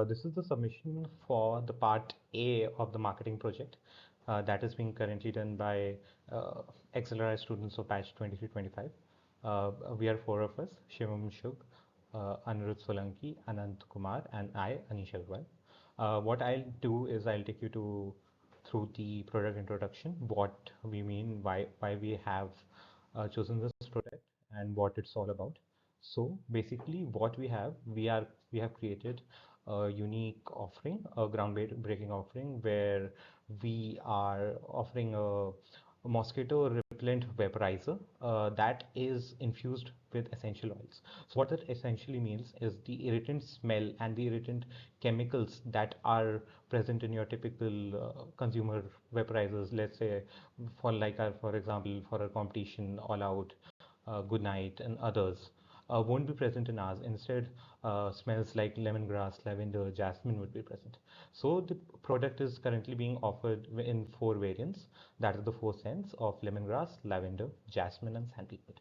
This is the submission for the part A of the marketing project that is being currently done by XLRI students of batch 23-25. We are four of us: Shivam Shug, Anirudh Solanki, Anant Kumar, and I, Anish Agarwal. What I'll do is I'll take you through the product introduction, what we mean, why we have chosen this product, and what it's all about. So basically, what we have created a unique offering, a groundbreaking offering, where we are offering a mosquito repellent vaporizer that is infused with essential oils. So what that essentially means is the irritant smell and the irritant chemicals that are present in your typical consumer vaporizers. Let's say for example, for a competition, All Out, Good Night, and others won't be present in ours. Instead, smells like lemongrass, lavender, jasmine would be present. So the product is currently being offered in four variants. That is the four scents of lemongrass, lavender, jasmine, and sandalwood.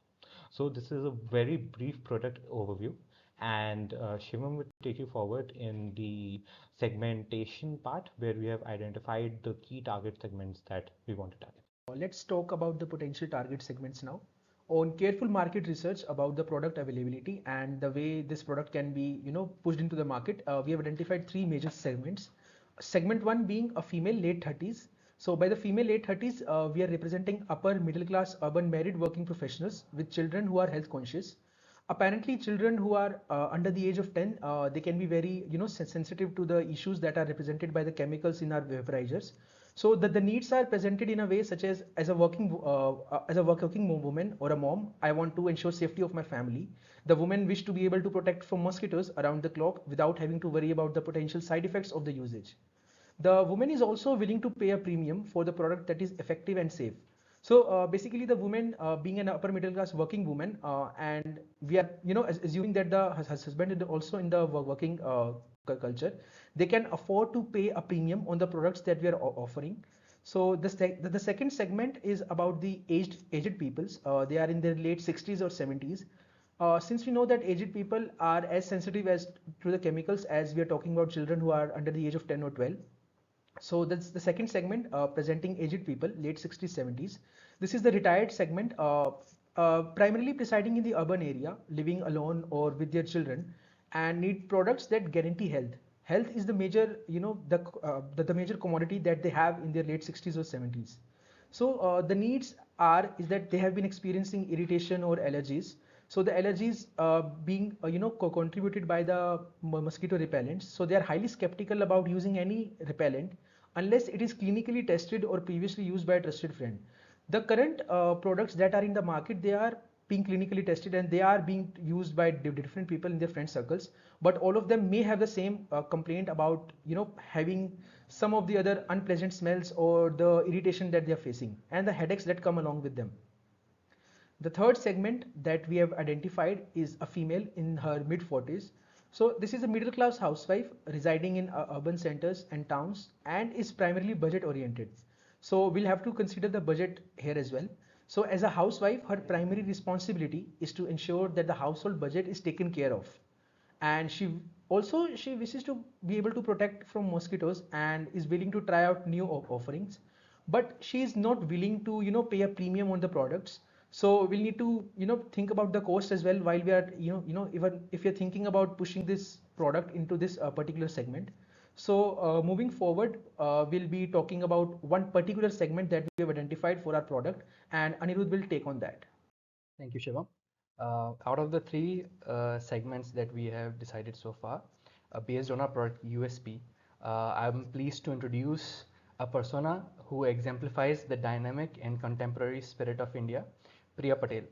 So this is a very brief product overview, and Shivam will take you forward in the segmentation part where we have identified the key target segments that we want to target. Let's talk about the potential target segments now. On careful market research about the product availability and the way this product can be, pushed into the market, we have identified three major segments. Segment one being a female late 30s. So by the female late 30s, we are representing upper middle class urban married working professionals with children who are health conscious. Apparently, children who are under the age of 10, they can be very, sensitive to the issues that are represented by the chemicals in our vaporizers. So that the needs are presented in a way such as a working woman or a mom, I want to ensure safety of my family. The women wish to be able to protect from mosquitoes around the clock without having to worry about the potential side effects of the usage. The woman is also willing to pay a premium for the product that is effective and safe. So basically, the woman being an upper middle class working woman, and we are, assuming that the husband is also in the working culture, they can afford to pay a premium on the products that we are offering. So the second segment is about the aged peoples. They are in their late 60s or 70s. Since we know that aged people are as sensitive as to the chemicals as we are talking about children who are under the age of 10 or 12. So that's the second segment, presenting aged people, late 60s, 70s. This is the retired segment, primarily residing in the urban area, living alone or with their children, and need products that guarantee health. Health is the major, the major commodity that they have in their late 60s or 70s. So the needs is that they have been experiencing irritation or allergies. So the allergies being contributed by the mosquito repellents. So they are highly skeptical about using any repellent unless it is clinically tested or previously used by a trusted friend. The current products that are in the market, they are being clinically tested and they are being used by different people in their friend circles, but all of them may have the same complaint about having some of the other unpleasant smells or the irritation that they are facing and the headaches that come along with them. The third segment that we have identified is a female in her mid 40s. So this is a middle class housewife residing in urban centers and towns and is primarily budget oriented. So we'll have to consider the budget here as well. So as a housewife, her primary responsibility is to ensure that the household budget is taken care of. And she wishes to be able to protect from mosquitoes and is willing to try out new offerings, but she is not willing to pay a premium on the products. So we'll need to think about the cost as well while we are even if you're thinking about pushing this product into this particular segment. So moving forward, we'll be talking about one particular segment that we have identified for our product, and Anirudh will take on that. Thank you, Shivam. Out of the three segments that we have decided so far, based on our product USP, I'm pleased to introduce a persona who exemplifies the dynamic and contemporary spirit of India, Priya Patel.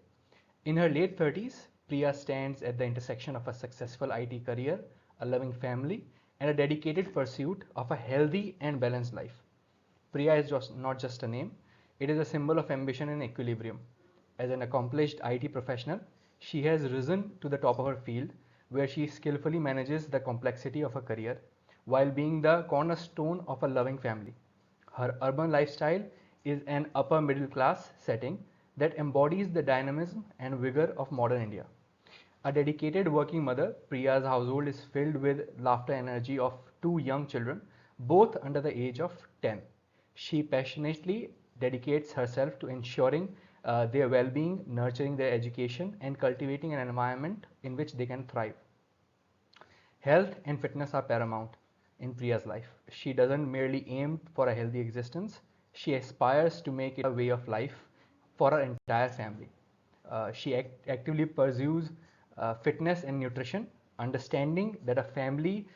In her late 30s, Priya stands at the intersection of a successful IT career, a loving family, and a dedicated pursuit of a healthy and balanced life. Priya is not just a name, it is a symbol of ambition and equilibrium. As an accomplished IT professional, she has risen to the top of her field, where she skillfully manages the complexity of her career while being the cornerstone of a loving family. Her urban lifestyle is an upper middle class setting that embodies the dynamism and vigor of modern India. A dedicated working mother, Priya's household is filled with laughter energy of two young children, both under the age of 10. She passionately dedicates herself to ensuring their well-being, nurturing their education, and cultivating an environment in which they can thrive. Health and fitness are paramount in Priya's life. She doesn't merely aim for a healthy existence, she aspires to make it a way of life for her entire family. She actively pursues fitness and nutrition, understanding that a family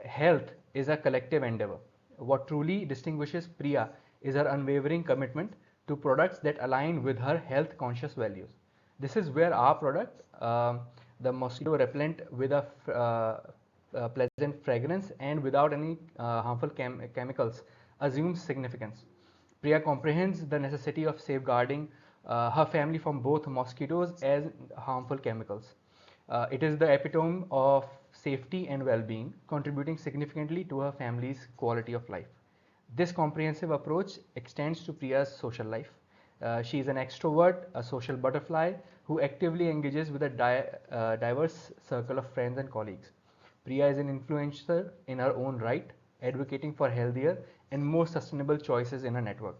health is a collective endeavor. What truly distinguishes Priya is her unwavering commitment to products that align with her health conscious values. This is where our product, the mosquito repellent with a pleasant fragrance and without any harmful chemicals, assumes significance. Priya comprehends the necessity of safeguarding her family from both mosquitoes and harmful chemicals. It is the epitome of safety and well-being, contributing significantly to her family's quality of life. This comprehensive approach extends to Priya's social life. She is an extrovert, a social butterfly who actively engages with a diverse circle of friends and colleagues. Priya is an influencer in her own right, advocating for healthier and more sustainable choices in her network.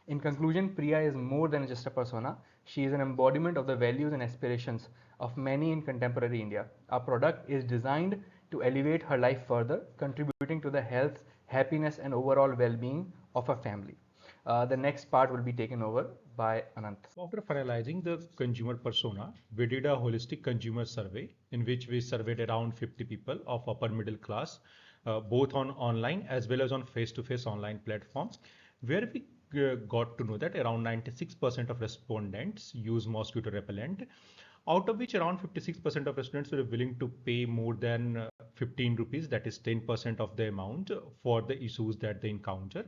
In conclusion, Priya is more than just a persona. She is an embodiment of the values and aspirations of many in contemporary India. Our product is designed to elevate her life further, contributing to the health, happiness, and overall well being of her family. The next part will be taken over by Anant. After finalizing the consumer persona, we did a holistic consumer survey in which we surveyed around 50 people of upper middle class, both on online as well as on face-to-face online platforms, where we got to know that around 96% of respondents use mosquito repellent, out of which around 56% of respondents were willing to pay more than 15 rupees, that is 10% of the amount, for the issues that they encounter.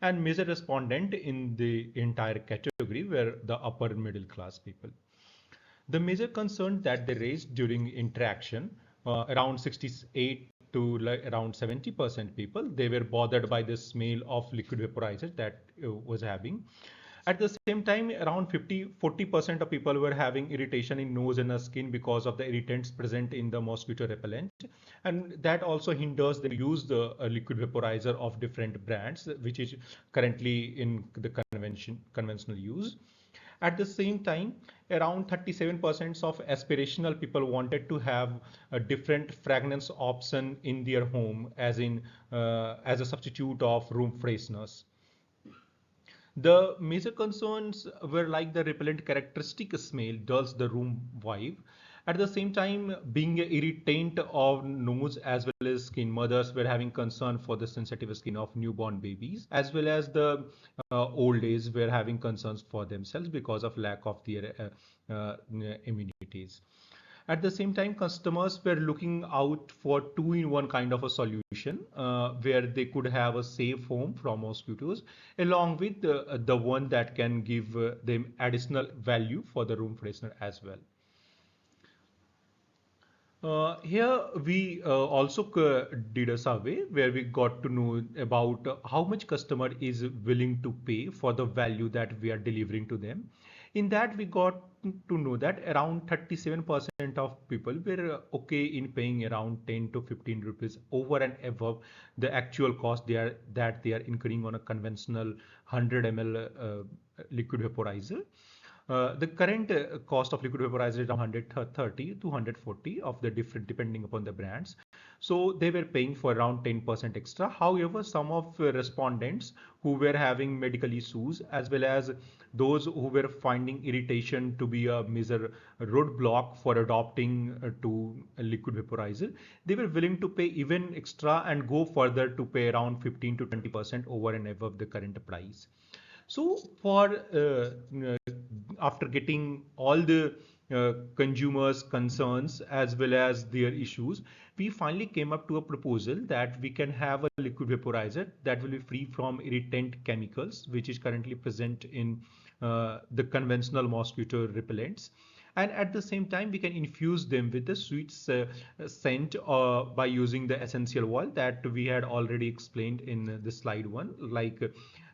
And major respondent in the entire category were the upper middle class people. The major concern that they raised during interaction, around 68 to around 70% people, they were bothered by the smell of liquid vaporizer that was having. At the same time, around 40% of people were having irritation in nose and skin because of the irritants present in the mosquito repellent. And that also hinders them to use the liquid vaporizer of different brands, which is currently in the conventional use. At the same time, around 37% of aspirational people wanted to have a different fragrance option in their home, as as a substitute of room fresheners. The major concerns were like the repellent characteristic smell dulls the room vibe. At the same time, being an irritant of nose as well as skin, mothers were having concern for the sensitive skin of newborn babies, as well as the old age were having concerns for themselves because of lack of their immunities. At the same time, customers were looking out for two-in-one kind of a solution where they could have a safe home from mosquitoes, along with the one that can give them additional value for the room freshener as well. Here we also did a survey where we got to know about how much customer is willing to pay for the value that we are delivering to them. In that we got to know that around 37% of people were okay in paying around 10 to 15 rupees over and above the actual cost that they are incurring on a conventional 100 ml liquid vaporizer. The current cost of liquid vaporizer is around 130 to 140 of the different depending upon the brands. So they were paying for around 10% extra. However, some of respondents who were having medical issues as well as those who were finding irritation to be a major roadblock for adopting to a liquid vaporizer, they were willing to pay even extra and go further to pay around 15 to 20% over and above the current price. So for after getting all the consumers' concerns as well as their issues, we finally came up to a proposal that we can have a liquid vaporizer that will be free from irritant chemicals, which is currently present in the conventional mosquito repellents. And at the same time, we can infuse them with the sweet scent by using the essential oil that we had already explained in the slide one, like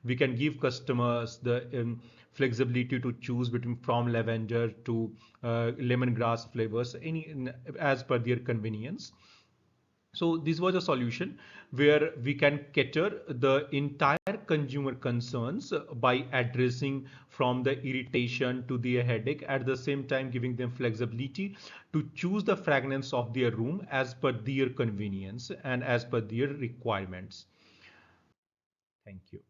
We can give customers the flexibility to choose between from lavender to lemongrass flavors, as per their convenience. So this was a solution where we can cater the entire consumer concerns by addressing from the irritation to the headache, at the same time giving them flexibility to choose the fragrance of their room as per their convenience and as per their requirements. Thank you.